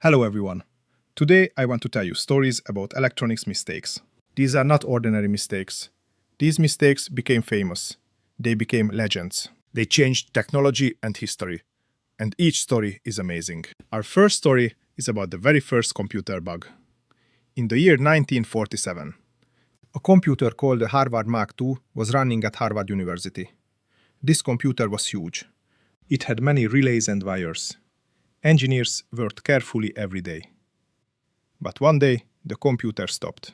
Hello everyone. Today I want to tell you stories about electronics mistakes. These are not ordinary mistakes. These mistakes became famous. They became legends. They changed technology and history. And each story is amazing. Our first story is about the very first computer bug. In the year 1947, a computer called the Harvard Mark II was running at Harvard University. This computer was huge. It had many relays and wires. Engineers worked carefully every day. But one day, the computer stopped.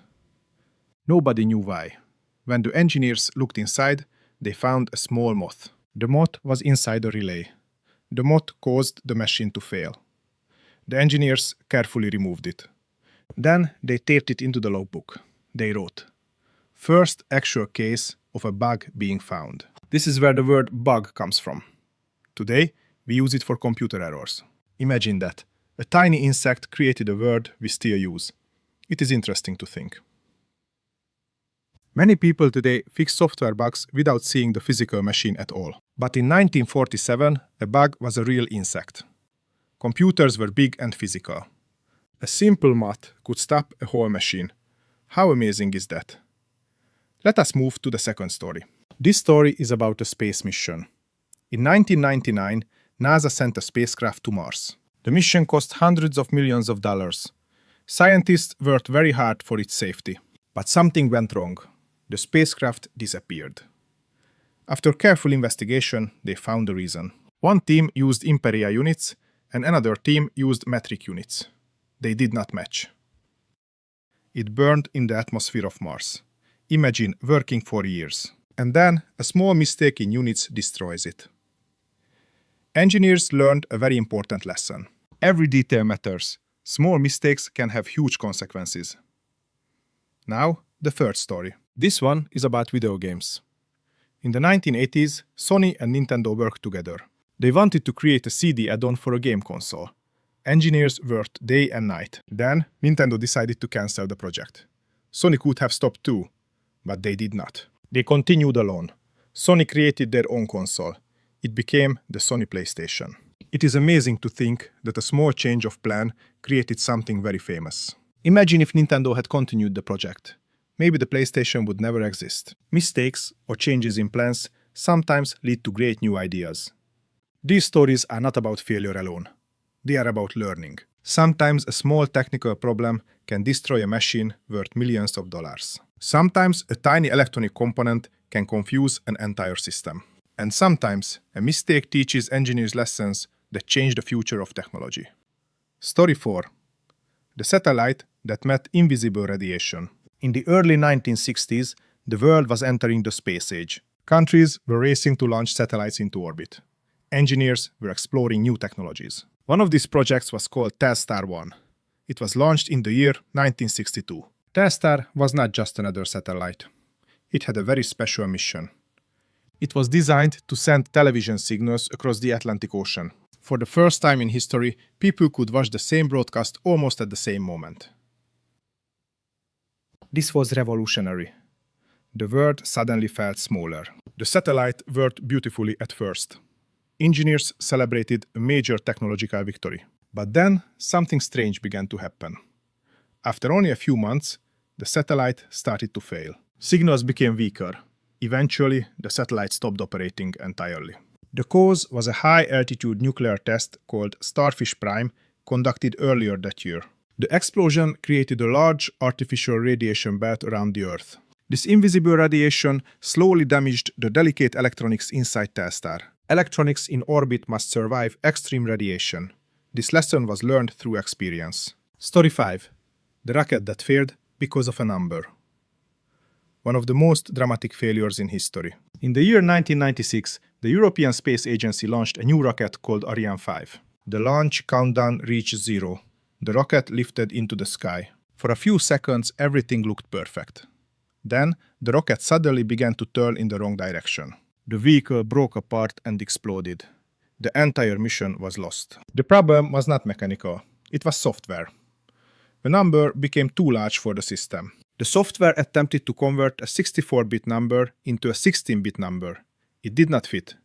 Nobody knew why. When the engineers looked inside, they found a small moth. The moth was inside the relay. The moth caused the machine to fail. The engineers carefully removed it. Then they taped it into the logbook. They wrote, "First actual case of a bug being found." This is where the word bug comes from. Today, we use it for computer errors. Imagine that. A tiny insect created a word we still use. It is interesting to think. Many people today fix software bugs without seeing the physical machine at all. But in 1947, a bug was a real insect. Computers were big and physical. A simple moth could stop a whole machine. How amazing is that? Let us move to the second story. This story is about a space mission. In 1999, NASA sent a spacecraft to Mars. The mission cost hundreds of millions of dollars. Scientists worked very hard for its safety. But something went wrong. The spacecraft disappeared. After careful investigation, they found the reason. One team used imperial units, and another team used metric units. They did not match. It burned in the atmosphere of Mars. Imagine working for years. And then a small mistake in units destroys it. Engineers learned a very important lesson. Every detail matters. Small mistakes can have huge consequences. Now, the third story. This one is about video games. In the 1980s, Sony and Nintendo worked together. They wanted to create a CD add-on for a game console. Engineers worked day and night. Then, Nintendo decided to cancel the project. Sony could have stopped too, but they did not. They continued alone. Sony created their own console. It became the Sony PlayStation. It is amazing to think that a small change of plan created something very famous. Imagine if Nintendo had continued the project. Maybe the PlayStation would never exist. Mistakes or changes in plans sometimes lead to great new ideas. These stories are not about failure alone. They are about learning. Sometimes a small technical problem can destroy a machine worth millions of dollars. Sometimes a tiny electronic component can confuse an entire system. And sometimes a mistake teaches engineers lessons that change the future of technology. Story 4. The satellite that met invisible radiation. In the early 1960s, the world was entering the space age. Countries were racing to launch satellites into orbit. Engineers were exploring new technologies. One of these projects was called Telstar 1. It was launched in the year 1962. Telstar was not just another satellite. It had a very special mission. It was designed to send television signals across the Atlantic Ocean. For the first time in history, people could watch the same broadcast almost at the same moment. This was revolutionary. The world suddenly felt smaller. The satellite worked beautifully at first. Engineers celebrated a major technological victory. But then something strange began to happen. After only a few months, the satellite started to fail. Signals became weaker. Eventually, the satellite stopped operating entirely. The cause was a high-altitude nuclear test called Starfish Prime, conducted earlier that year. The explosion created a large artificial radiation belt around the Earth. This invisible radiation slowly damaged the delicate electronics inside Telstar. Electronics in orbit must survive extreme radiation. This lesson was learned through experience. Story 5. The rocket that failed because of a number. One of the most dramatic failures in history. In the year 1996, the European Space Agency launched a new rocket called Ariane 5. The launch countdown reached 0. The rocket lifted into the sky. For a few seconds, everything looked perfect. Then, the rocket suddenly began to turn in the wrong direction. The vehicle broke apart and exploded. The entire mission was lost. The problem was not mechanical. It was software. The number became too large for the system. The software attempted to convert a 64-bit number into a 16-bit number. It did not fit.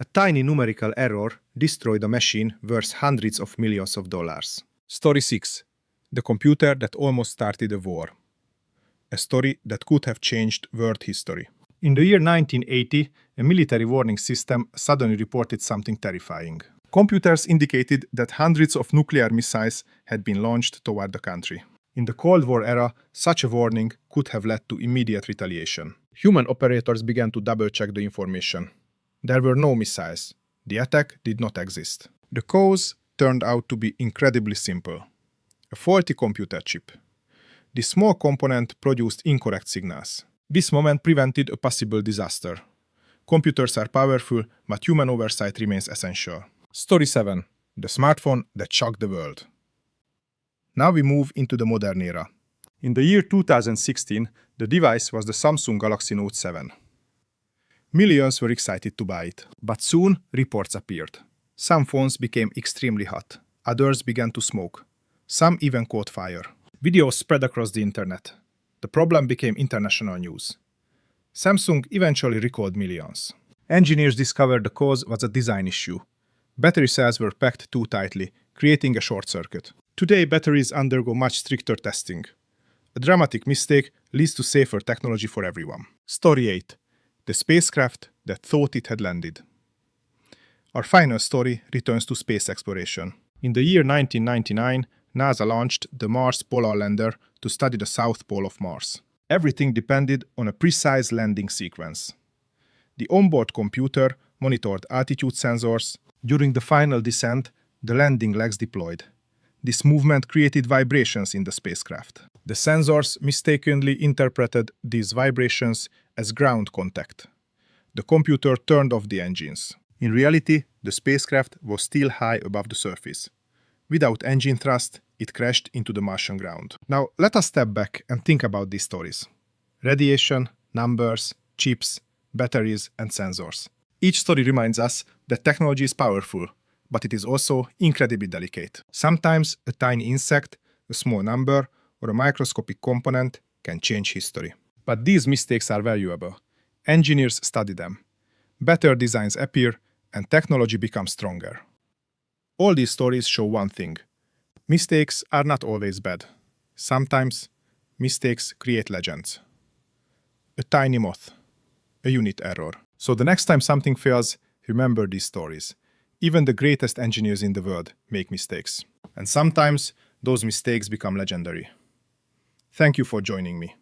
A tiny numerical error destroyed a machine worth hundreds of millions of dollars. Story 6. The computer that almost started a war. A story that could have changed world history. In the year 1980, a military warning system suddenly reported something terrifying. Computers indicated that hundreds of nuclear missiles had been launched toward the country. In the Cold War era, such a warning could have led to immediate retaliation. Human operators began to double-check the information. There were no missiles. The attack did not exist. The cause turned out to be incredibly simple. A faulty computer chip. This small component produced incorrect signals. This moment prevented a possible disaster. Computers are powerful, but human oversight remains essential. Story 7. The smartphone that shocked the world. Now we move into the modern era. In the year 2016, the device was the Samsung Galaxy Note 7. Millions were excited to buy it, but soon reports appeared. Some phones became extremely hot, others began to smoke. Some even caught fire. Videos spread across the internet. The problem became international news. Samsung eventually recalled millions. Engineers discovered the cause was a design issue. Battery cells were packed too tightly, creating a short circuit. Today, batteries undergo much stricter testing. A dramatic mistake leads to safer technology for everyone. Story 8. The spacecraft that thought it had landed. Our final story returns to space exploration. In the year 1999, NASA launched the Mars Polar Lander to study the South Pole of Mars. Everything depended on a precise landing sequence. The onboard computer monitored altitude sensors. During the final descent, the landing legs deployed. This movement created vibrations in the spacecraft. The sensors mistakenly interpreted these vibrations as ground contact. The computer turned off the engines. In reality, the spacecraft was still high above the surface. Without engine thrust, it crashed into the Martian ground. Now, let us step back and think about these stories. Radiation, numbers, chips, batteries, and sensors. Each story reminds us that technology is powerful, but it is also incredibly delicate. Sometimes a tiny insect, a small number, or a microscopic component can change history. But these mistakes are valuable. Engineers study them. Better designs appear, and technology becomes stronger. All these stories show one thing. Mistakes are not always bad. Sometimes, mistakes create legends. A tiny moth. A unit error. So the next time something fails, remember these stories. Even the greatest engineers in the world make mistakes. And sometimes, those mistakes become legendary. Thank you for joining me.